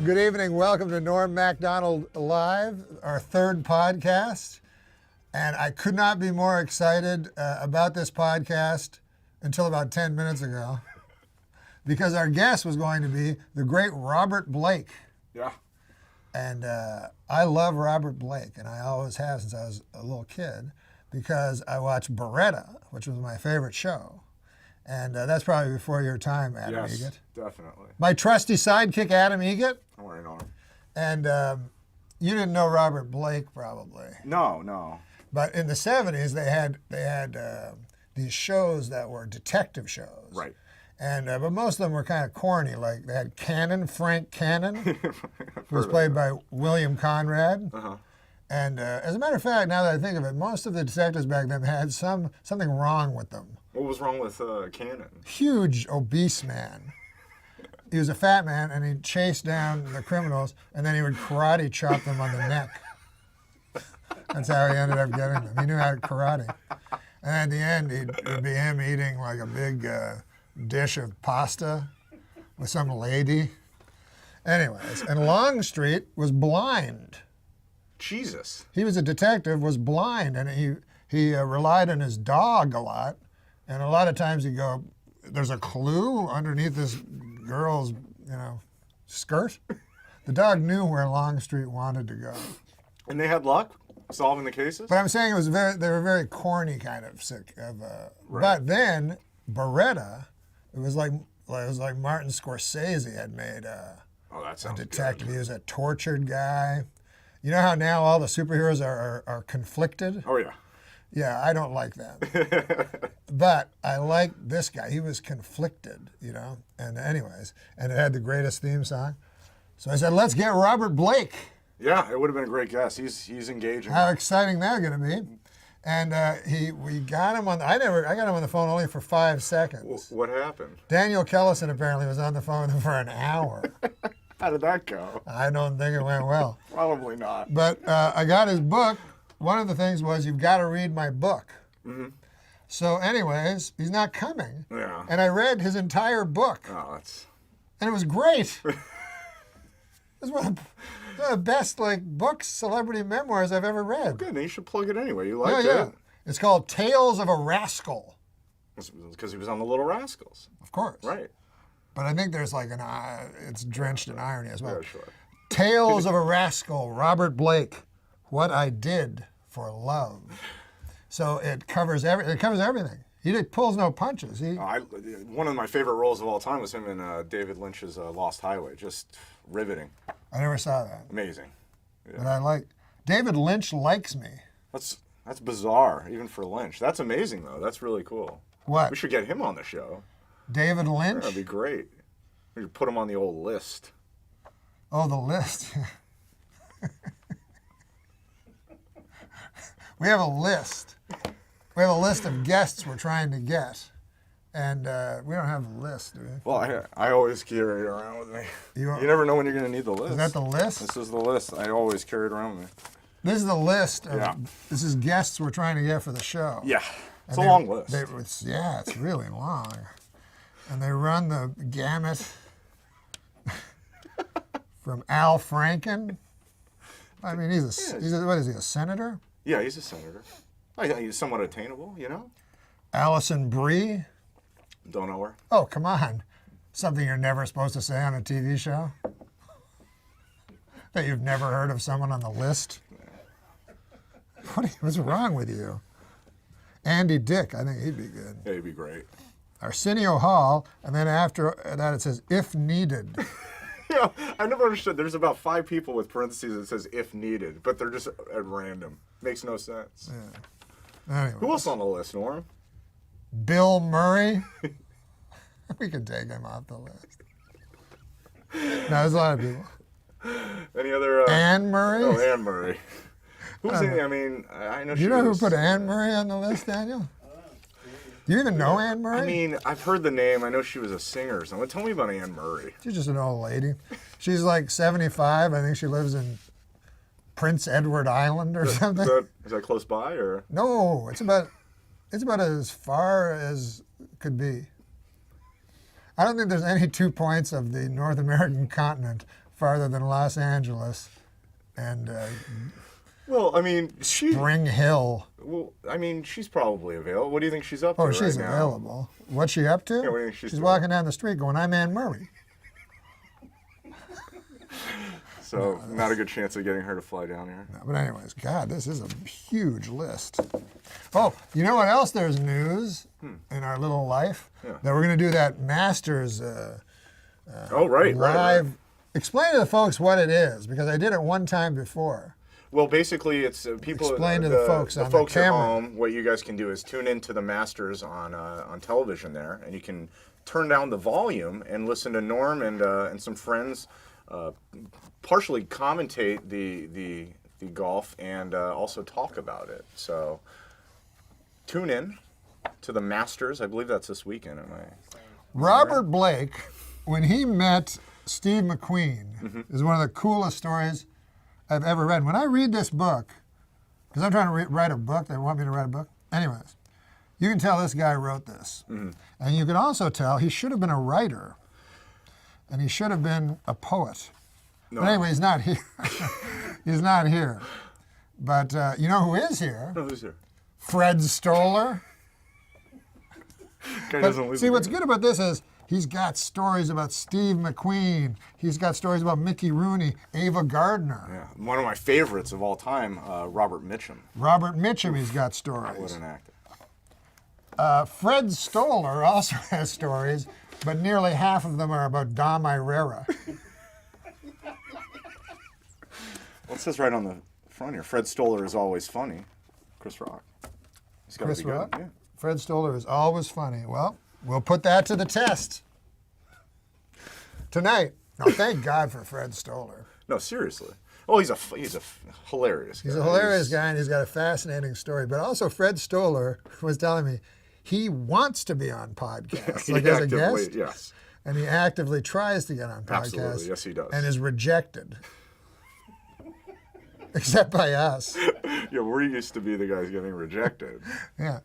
Good evening. Welcome to Norm Macdonald Live, our third podcast. And I could not be more excited about this podcast until about 10 minutes ago, because our guest was going to be the great Robert Blake. Yeah. And I love Robert Blake, and I always have since I was a little kid, because I watched Baretta, which was my favorite show. And that's probably before your time, Adam Yes, Egget. definitely. My trusty sidekick, Adam Egget. Don't worry, Norm. And you didn't know Robert Blake, probably. No. But in the 70s, they had these shows that were detective shows. Right. And but most of them were kind of corny. Like they had Cannon, Frank Cannon, who was played by William Conrad. Uh-huh. And as a matter of fact, now that I think of it, most of the detectives back then had something wrong with them. What was wrong with Cannon? Huge, obese man. He was a fat man, and he'd chase down the criminals, and then he would karate chop them on the neck. That's how he ended up getting them. He knew how to karate. And at the end, it'd be him eating like a big dish of pasta with some lady. Anyways, and Longstreet was blind. Jesus. He was a detective, was blind, and he relied on his dog a lot. And a lot of times he'd go, there's a clue underneath this girl's, skirt. The dog knew where Longstreet wanted to go. And they had luck solving the cases? But I'm saying they were very corny kind of sick of. Right. But then Baretta, it was like Martin Scorsese had made that a sounds detective. good. He was a tortured guy. You know how now all the superheroes are conflicted? Oh, yeah. Yeah, I don't like that. But I like this guy. He was conflicted, And anyways, and it had the greatest theme song. So I said, let's get Robert Blake. Yeah, it would have been a great guess. He's engaging. How exciting that going to be? And we got him on. I got him on the phone only for 5 seconds. What happened? Daniel Kellison apparently was on the phone with him for an hour. How did that go? I don't think it went well. Probably not. But I got his book. One of the things was, you've got to read my book. Mm-hmm. So anyways, he's not coming. Yeah. And I read his entire book. Oh, that's... And it was great. It was one of the best books, celebrity memoirs I've ever read. Good, then you should plug it anyway. You liked Yeah. it? It's called Tales of a Rascal. Because he was on the Little Rascals. Of course. Right. But I think there's it's drenched in irony as well. Yeah, sure. Tales of a Rascal, Robert Blake, What I Did for Love. So it covers everything. He pulls no punches. One of my favorite roles of all time was him in David Lynch's Lost Highway. Just riveting. I never saw that. Amazing. Yeah. But David Lynch likes me. That's bizarre, even for Lynch. That's amazing, though. That's really cool. What? We should get him on the show. David Lynch? Yeah, that'd be great. We should put him on the old list. Oh, the list. We have a list. We have a list of guests we're trying to get. And we don't have a list, do we? Well, I always carry it around with me. You never know when you're going to need the list. Is that the list? This is the list. I always carry it around with me. This is the list. Yeah. This is guests we're trying to get for the show. Yeah. It's a long list. It's really long. And they run the gamut from Al Franken. I mean, he's what is he, a senator? Yeah, he's a senator. I think he's somewhat attainable, Alison Brie. Don't know her. Oh, come on. Something you're never supposed to say on a TV show? That you've never heard of someone on the list? What's wrong with you? Andy Dick, I think he'd be good. Yeah, he'd be great. Arsenio Hall, and then after that it says, if needed. Yeah, I never understood. There's about 5 people with parentheses that says if needed, but they're just at random. Makes no sense. Yeah. Anyway. Who else on the list, Norm? Bill Murray. We could take him off the list. No, there's a lot of people. Any other? Anne Murray? Oh, Anne Murray. Who's in? I mean, I know. Do you know who put Anne Murray on the list, Daniel? Do you even know Anne Murray? I mean, I've heard the name. I know she was a singer or something. Tell me about Anne Murray. She's just an old lady. She's like 75. I think she lives in Prince Edward Island or something. Is that close by or? No, it's about as far as could be. I don't think there's any 2 points of the North American continent farther than Los Angeles and Well, I mean, Spring Hill. Well, I mean, she's probably available. What do you think she's up to Oh, right she's now? available. What's she up to? Yeah, what do you think she's doing? walking down the street going, I'm Anne Murray. So, not a good chance of getting her to fly down here. No, but anyways, God, this is a huge list. Oh, you know what else there's news in our little life? Yeah. That we're going to do that Masters Oh, right, live. right. Explain to the folks what it is, because I did it one time before. Well, basically, it's people. Explain to the folks on the folks at camera. home. What you guys can do is tune into the Masters on television there, and you can turn down the volume and listen to Norm and some friends partially commentate the golf and also talk about it. So tune in to the Masters. I believe that's this weekend. Am I? Robert Blake, when he met Steve McQueen, is one of the coolest stories I've ever read. When I read this book, because I'm trying to write a book, they want me to write a book. Anyways, you can tell this guy wrote this. And you can also tell he should have been a writer. And he should have been a poet. No. But anyway, he's not here. He's not here. But you know who is here? No, who's there? Fred Stoller. Guy doesn't leave See, the what's game. good about this is he's got stories about Steve McQueen. He's got stories about Mickey Rooney, Ava Gardner. Yeah, one of my favorites of all time, Robert Mitchum. Robert Mitchum, he's got What stories. an actor. Fred Stoller also has stories, but nearly half of them are about Dom Irrera. Well, it says right on the front here, Fred Stoller is always funny. Chris Rock. He's got to Chris be good. Rock? Yeah. Fred Stoller is always funny. Well, we'll put that to the test tonight. No, thank God for Fred Stoller. No, seriously. Oh, he's a hilarious guy. He's a hilarious guy, and he's got a fascinating story. But also, Fred Stoller was telling me he wants to be on podcasts, He like as a actively- guest, Yes. and he actively tries to get on podcasts. Absolutely, yes, he does. And is rejected, except by us. Yeah, we're used to be the guys getting rejected. Yeah.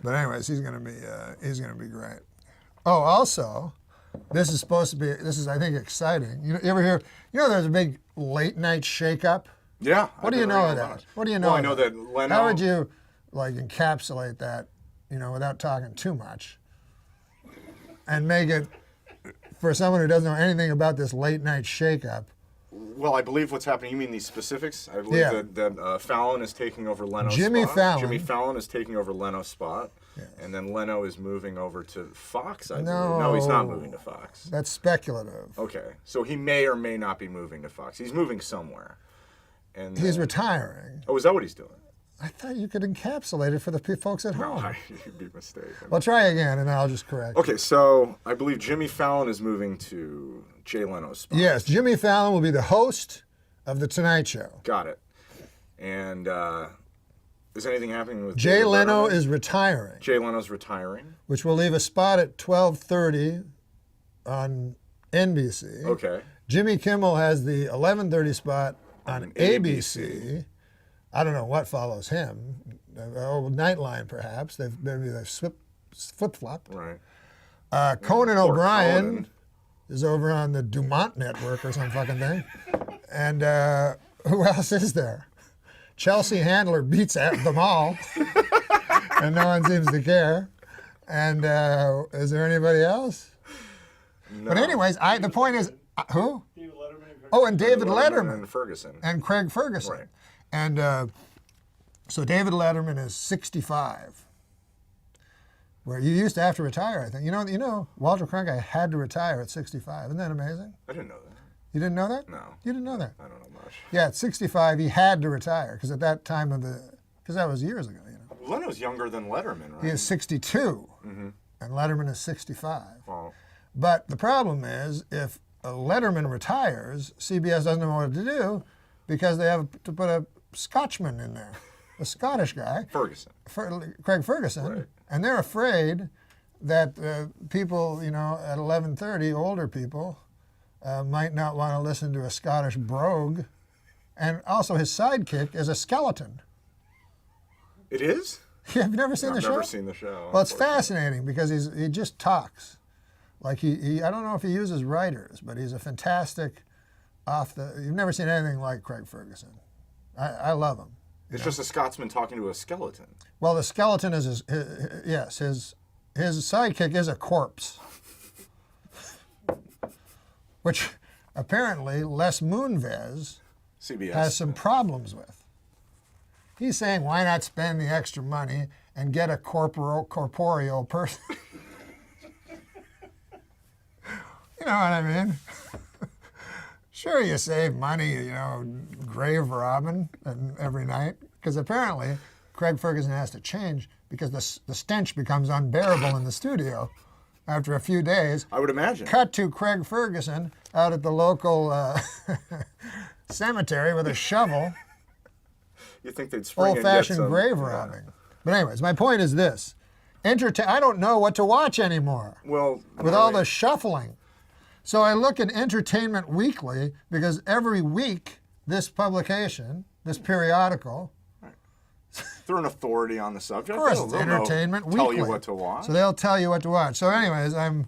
But anyways, he's gonna be great. Oh, also, this is supposed to be. This is, I think, exciting. You ever hear? You know, there's a big late night shakeup. Yeah. What do you know of that? What do you know? Well, I of know that Leno. How would you like encapsulate that? You know, without talking too much, and make it for someone who doesn't know anything about this late night shakeup. Well, I believe what's happening. You mean these specifics? I believe Yeah. that Fallon is taking over Leno's Jimmy spot. Fallon. Jimmy Fallon is taking over Leno's spot, and then Leno is moving over to Fox. I believe. No, he's not moving to Fox. That's speculative. Okay, so he may or may not be moving to Fox. He's moving somewhere. And He's retiring. oh, is that what he's doing? I thought you could encapsulate it for the folks at No, home. you'd be mistaken. Well, try again, and I'll just correct. Okay, so I believe Jimmy Fallon is moving to Jay Leno's spot. Yes, Jimmy Fallon will be the host of The Tonight Show. Got it. And is anything happening with Jay David Leno Letterman? is retiring, Jay Leno's retiring. which will leave a spot at 12:30 on NBC. Okay. Jimmy Kimmel has the 11:30 spot on ABC. I don't know what follows him. Oh, Nightline, perhaps. Maybe they've flip-flopped. Right. Conan Poor O'Brien Conan. is over on the Dumont Network or some fucking thing. And who else is there? Chelsea Handler beats them all, and no one seems to care. And is there anybody else? No. But anyways, the point is, who? David Letterman. Oh, and David Letterman and Ferguson. and Craig Ferguson. Right. And so David Letterman is 65. Where you used to have to retire, I think. You know, Walter Cronkite had to retire at 65. Isn't that amazing? I didn't know that. You didn't know that? No. You didn't know that? I don't know much. Yeah, at 65, he had to retire because at that time because that was years ago, you know. Leno's younger than Letterman, right? He is 62, and Letterman is 65. Well, But the problem is, if Letterman retires, CBS doesn't know what to do because they have to put a Scotchman in there, a Scottish guy, Ferguson. Craig Ferguson, Right. and they're afraid that people, you know, at 11:30, older people, might not want to listen to a Scottish brogue, and also his sidekick is a skeleton. It is? You've never seen the I've show? never seen the show. Well, it's unfortunately. fascinating because he just talks. Like he I don't know if he uses writers, but he's a fantastic You've never seen anything like Craig Ferguson. I love him. It's just a Scotsman talking to a skeleton. Well, the skeleton is his sidekick is a corpse, which apparently Les Moonves CBS has some problems with. He's saying, why not spend the extra money and get a corporeal person? You know what I mean? Sure, you save money, grave robbing every night, because apparently Craig Ferguson has to change because the stench becomes unbearable in the studio after a few days. I would imagine. Cut to Craig Ferguson out at the local cemetery with a shovel. You think they'd spring and get Old-fashioned some- grave robbing. But anyways, my point is this. I don't know what to watch anymore Well, with all the shuffling. So I look at Entertainment Weekly because every week this publication, this periodical, they're an authority on the subject. of course, They'll it's know- Entertainment Weekly. Tell you what to watch. So they'll tell you what to watch. So anyways, I'm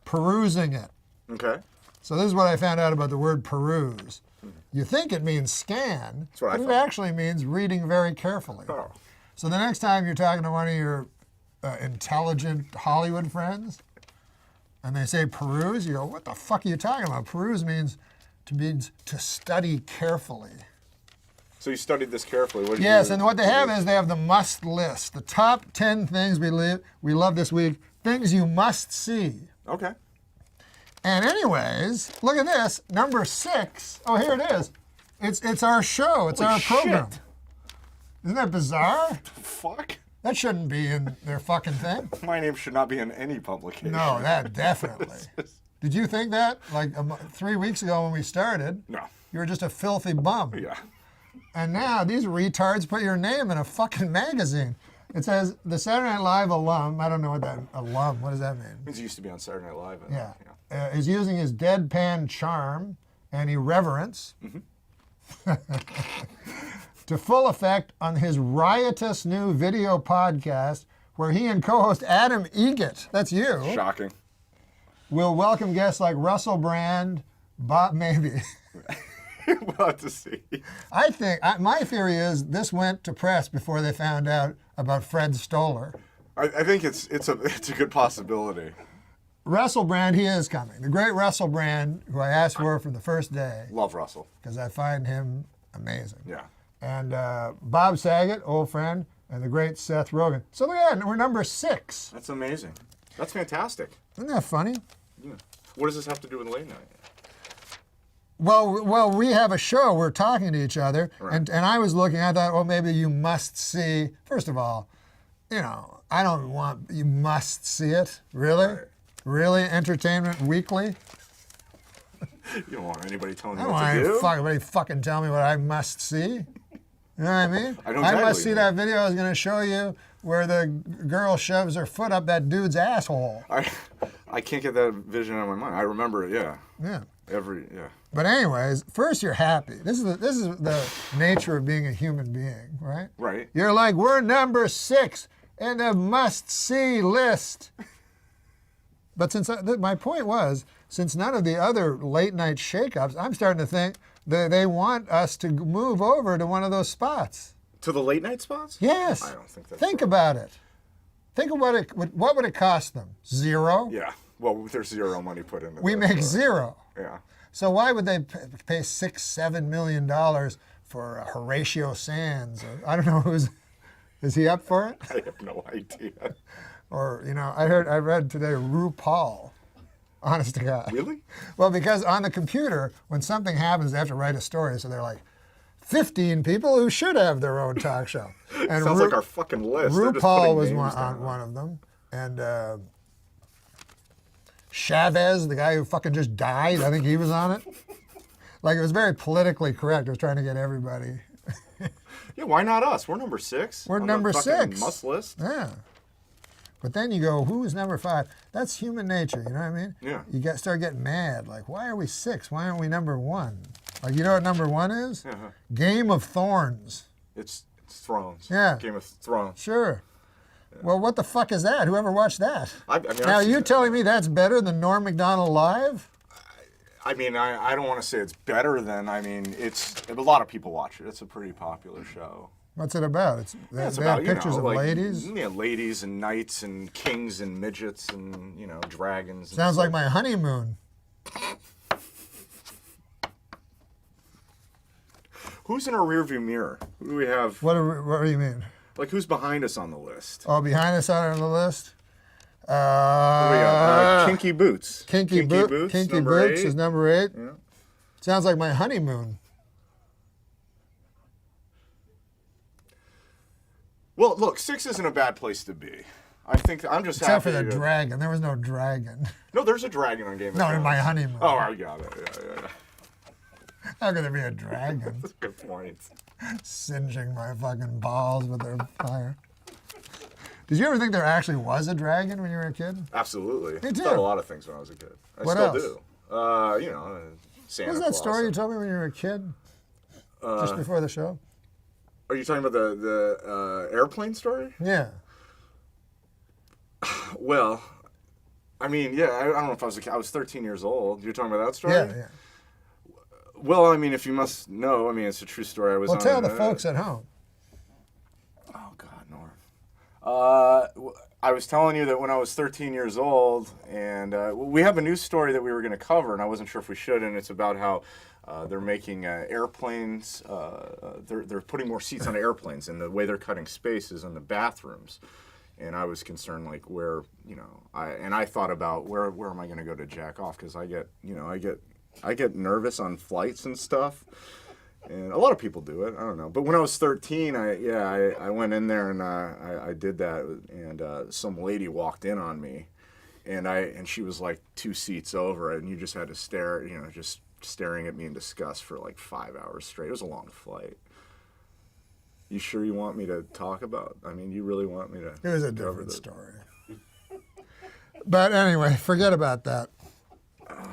perusing it. Okay. So this is what I found out about the word peruse. You think it means scan, what I but it thought. actually means reading very carefully. Oh. So the next time you're talking to one of your intelligent Hollywood friends, and they say peruse, you go, what the fuck are you talking about? Peruse means to study carefully. So you studied this carefully. What did Yes, you, and what they have is they have the must list, the top 10 things we love this week, things you must see. Okay. And anyways, look at this, number 6. Oh, here it is. It's our show. It's Holy our program. shit. Isn't that bizarre? Fuck. That shouldn't be in their fucking thing. My name should not be in any publication. No, that definitely. Did you think that? Like 3 weeks ago when we started, No. you were just a filthy bum. Yeah. And now these retards put your name in a fucking magazine. It says the Saturday Night Live alum. I don't know what what does that mean? Means he used to be on Saturday Night Live. Yeah. Is using his deadpan charm and irreverence to full effect on his riotous new video podcast where he and co-host Adam Egget, that's you, Shocking. will welcome guests like Russell Brand, Bob, maybe. We'll have to see. I think, my theory is this went to press before they found out about Fred Stoller. I think it's a good possibility. Russell Brand, he is coming. The great Russell Brand, who I asked for from the first day, Love Russell. because I find him amazing. Yeah. And Bob Saget, old friend, and the great Seth Rogen. So look at that, we're number 6. That's amazing. That's fantastic. Isn't that funny? Yeah. What does this have to do with late night? Well, we have a show. We're talking to each other, Right. and I was looking. I thought, well, maybe you must see. First of all, I don't want you must see it. Really, Right. really, Entertainment Weekly. You don't want anybody telling I you don't what want to do. anybody fucking tell me what I must see. You know what I mean? I know must exactly see what that video. I was going to show you where the girl shoves her foot up that dude's asshole. I can't get that vision out of my mind. I remember it. Yeah. Yeah. Yeah. But anyways, first you're happy. This is the nature of being a human being, right? Right. You're like, we're number 6 in the must-see list. But my point was, since none of the other late-night shakeups, I'm starting to think that they want us to move over to one of those spots. To the late night spots? Yes. I don't think that's Think right. about it. Think of what would it cost them? 0? Yeah. Well, there's zero money put into We this, make so- 0. Yeah. So why would they pay $6-7 million for Horatio Sands? Or, I don't know is he up for it? I have no idea. Or I read today RuPaul. Honest to God. Really? Well, because on the computer, when something happens, they have to write a story. So they're like, 15 people who should have their own talk show. And Sounds like our fucking list. They're just RuPaul putting was names on down. one of them, and Chavez, the guy who fucking just died, I think he was on it. Like, it was very politically correct. It was trying to get everybody. Yeah, why not us? We're number 6. We're on number the fucking 6. Must list. Yeah. But then you go, who's number 5? That's human nature, you know what I mean? Yeah. You start getting mad. Like, why are we 6? Why aren't we number 1? Like, you know what number 1 is? Uh-huh. Game of Thorns. It's Thrones. Yeah. Game of Thrones. Sure. Well, what the fuck is that? Whoever watched that? I mean, Now, I've seen you it. telling me that's better than Norm Macdonald Live? I mean, I don't want to say it's better than. I mean, a lot of people watch it. It's a pretty popular show. What's it about? They It's have about, pictures of like, ladies. Yeah, ladies and knights and kings and midgets and dragons. And Sounds like stuff. my honeymoon. Who's in our rearview mirror? Who do we have? What do you mean? Like, who's behind us on the list? Oh, behind us on the list. Who do we got? Kinky Boots. Kinky Boots. Kinky number Boots 8. is number 8. Yeah. Sounds like my honeymoon. Well, look, 6 isn't a bad place to be. I think I'm just Except for happy the to- dragon. There was no dragon. No, there's a dragon on Game of No, Thrones. in my honeymoon. Oh, I got it. Yeah. How could there be a dragon Good point. singeing my fucking balls with their fire? Did you ever think there actually was a dragon when you were a kid? Absolutely. Me too. I thought a lot of things when I was a kid. I What still else? do. Santa What was that Claus story you and- told me when you were a kid? Just before the show? Are you talking about the airplane story? Yeah. Well, I mean, yeah, I don't know if I was a kid. I was 13 years old. You're talking about that story? Yeah. Well, I mean, if you must know, I mean, it's a true story. I was Well, on tell an, the folks at home. Oh, God, Norm. I was telling you that when I was 13 years old, and we have a news story that we were going to cover, and I wasn't sure if we should, and it's about how they're making airplanes, they're putting more seats on airplanes, and the way they're cutting space is in the bathrooms. And I was concerned, like, where, I thought about where am I going to go to jack off? Because I get nervous on flights and stuff. And a lot of people do it. I don't know. But when I was 13, I went in there and I did that. And some lady walked in on me, and she was like 2 seats over, and you just had to stare, just staring at me in disgust for like 5 hours straight. It was a long flight. You sure you want me to talk about? I mean, you really want me to? It was a cover different the- story. But anyway, forget about that.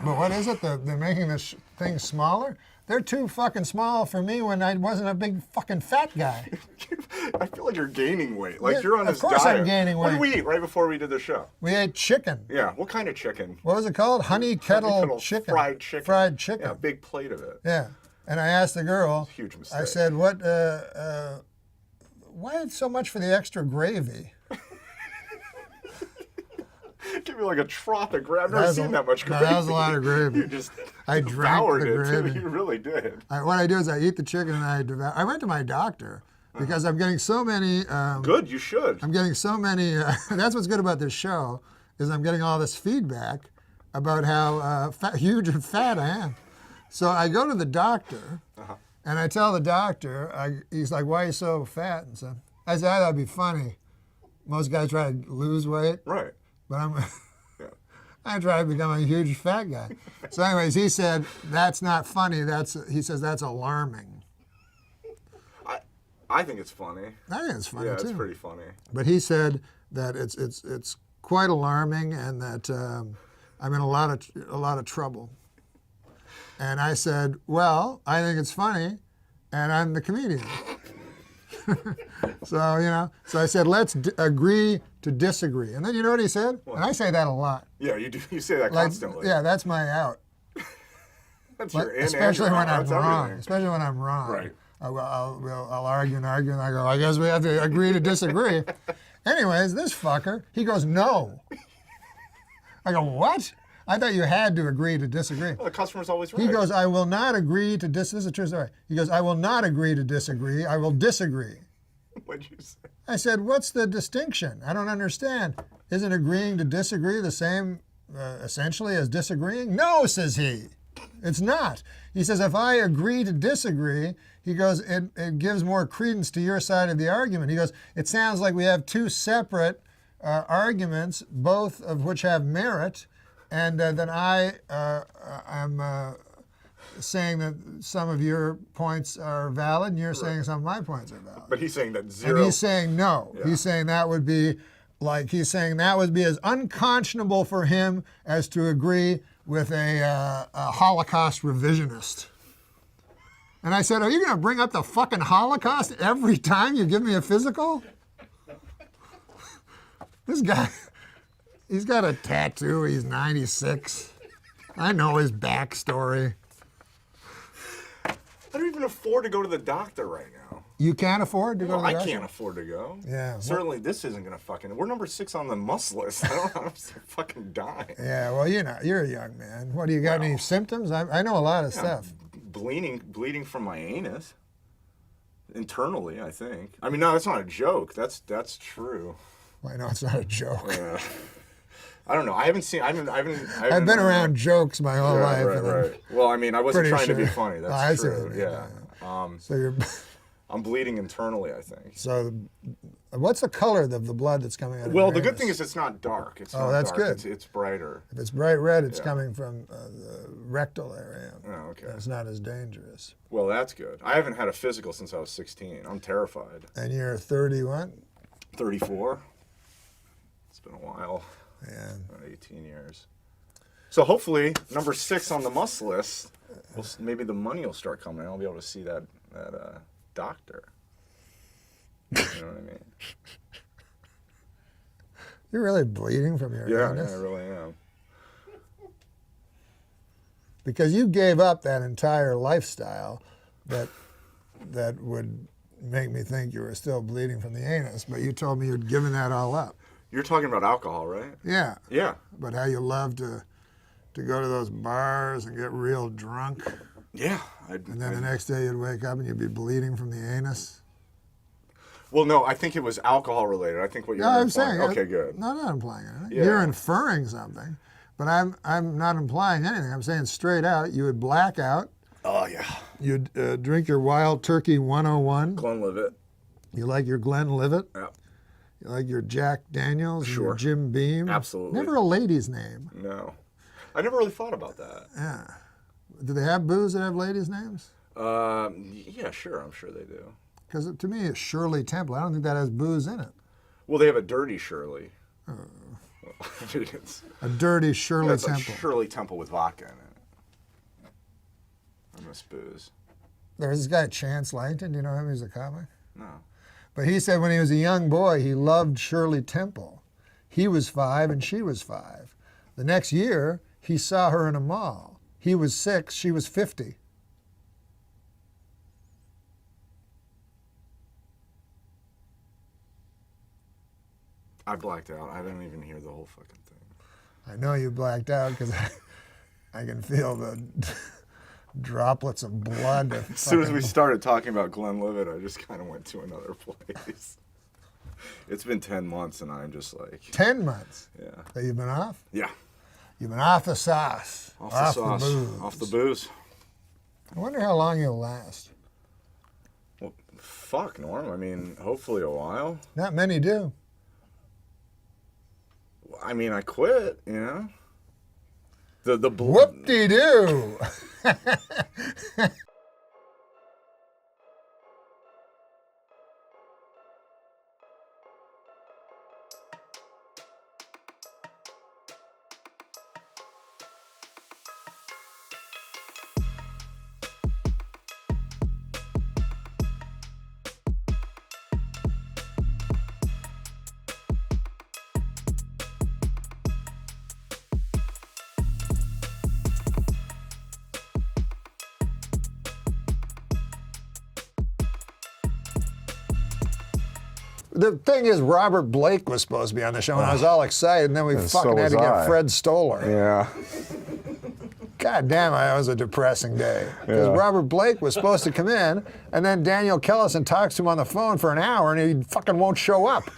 But what is it? They're making this thing smaller? They're too fucking small for me when I wasn't a big fucking fat guy. I feel like you're gaining weight. Like Yeah, you're on of this course I'm diet. gaining What did weight. we eat right before we did the show? We ate chicken. Yeah. What kind of chicken? What was it called? Honey kettle chicken. Fried chicken. Fried chicken. Yeah, a big plate of it. Yeah. And I asked the girl, Huge mistake. I said, why so much for the extra gravy? Give me like a trough of gravy. I've That never was seen a- that much no, gravy. that was a lot of gravy. You just I drank devoured the it gravy. too. You really did. What I do is I eat the chicken and I devour. I went to my doctor because I'm getting so many. Good. You should. I'm getting so many. That's what's good about this show is I'm getting all this feedback about how huge and fat I am. So I go to the doctor and I tell the doctor. He's like, "Why are you so fat?" And so I said, "I thought it'd be funny. Most guys try to lose weight, Right. but I'm." Yeah. I try to become a huge fat guy. So, anyways, he said that's not funny. He says that's alarming. I think it's funny. I think it's funny Yeah, too. it's pretty funny. But he said that it's quite alarming and that I'm in a lot of trouble. And I said, well, I think it's funny, and I'm the comedian. So I said, let's agree to disagree. And then you know what he said? What? And I say that a lot. Yeah, you do. You say that constantly. Yeah, that's my out. That's your in and Especially your when out. I'm That's wrong. everything. Especially when I'm wrong. Right. I'll argue and argue, and I go, I guess we have to agree to disagree. Anyways, this fucker, he goes, no. I go, what? I thought you had to agree to disagree. Well, the customer's always right. He goes, I will not agree to this is a true story. He goes, I will not agree to disagree. I will disagree. What'd you say? I said, what's the distinction? I don't understand. Isn't agreeing to disagree the same, essentially, as disagreeing? No, says he. It's not. He says, if I agree to disagree, he goes, it gives more credence to your side of the argument. He goes, it sounds like we have two separate arguments, both of which have merit, and then I'm saying that some of your points are valid, and you're saying some of my points are valid. But he's saying that zero. And he's saying no. Yeah. He's saying that would be as unconscionable for him as to agree with a Holocaust revisionist. And I said, are you going to bring up the fucking Holocaust every time you give me a physical? This guy, he's got a tattoo. He's 96. I know his backstory. I don't even afford to go to the doctor right now. You can't afford to go Well, to the I doctor? can't afford to go. Yeah. Certainly, this isn't gonna fucking. We're number 6 on the must list. I don't have to fucking die. Yeah, well, you're a young man. What, do you got any symptoms? I know a lot of stuff. Bleeding from my anus. Internally, I think. I mean, no, that's not a joke. That's true. Well, I know it's not a joke. Yeah. I don't know. I haven't seen. I haven't. I've been around jokes my whole life. Right, and I'm right. Well, I mean, I wasn't pretty trying to be sure. funny. Oh, I That's see what true. you mean, Yeah. So you're. I'm bleeding internally, I think. So, what's the color of the blood that's coming out of Well, your the good anus? thing is it's not dark. It's Oh, not that's dark. good. It's brighter. If it's bright red, it's Yeah. coming from the rectal area. Oh, okay. It's not as dangerous. Well, that's good. I haven't had a physical since I was 16. I'm terrified. And you're 31? 34. It's been a while. Yeah. About 18 years. So hopefully, number 6 on the must list. Maybe the money will start coming. I'll be able to see that doctor. You know what I mean? You're really bleeding from your anus? Yeah, I really am. Because you gave up that entire lifestyle that would make me think you were still bleeding from the anus, but you told me you'd given that all up. You're talking about alcohol, right? Yeah. Yeah. But how you love to go to those bars and get real drunk, Yeah. and then the next day you'd wake up and you'd be bleeding from the anus. Well, no, I think it was alcohol related. I think what you're No, I'm implying. saying. Okay, good. No, I'm not implying anything. Yeah. You're inferring something, but I'm not implying anything. I'm saying straight out, you would black out. Oh, yeah. You'd drink your Wild Turkey 101. Glenlivet. You like your Glenlivet. Yeah. You like your Jack Daniels. And your Sure. Jim Beam. Absolutely. Never a lady's name. No. I never really thought about that. Yeah. Do they have booze that have ladies' names? Yeah, sure. I'm sure they do. Because to me, it's Shirley Temple. I don't think that has booze in it. Well, they have a Dirty Shirley. It's, A dirty Shirley it's like Temple. Shirley Temple with vodka in it. I miss booze. There's this guy, Chance Langton. Do you know him? He's a comic. No. But he said when he was a young boy, he loved Shirley Temple. He was 5 and she was 5. The next year, he saw her in a mall. He was 6, she was 50. I blacked out. I didn't even hear the whole fucking thing. I know you blacked out because I can feel the droplets of blood. As soon as we started talking about Glenlivet, I just kind of went to another place. It's been 10 months and I'm just like... 10 months Yeah. that you've been off? Yeah. You've been off the sauce. Off the sauce. booze. Off the booze. I wonder how long you'll last. Well, fuck, Norm. I mean, hopefully a while. Not many do. I mean, I quit, you know? The Whoop-de-doo. The thing is, Robert Blake was supposed to be on the show, and I was all excited, and then we And so fucking had to was get I. Fred Stoller. Yeah. God damn, that was a depressing day. Because Yeah. Robert Blake was supposed to come in, and then Daniel Kellison talks to him on the phone for an hour, and he fucking won't show up.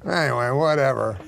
Anyway, whatever.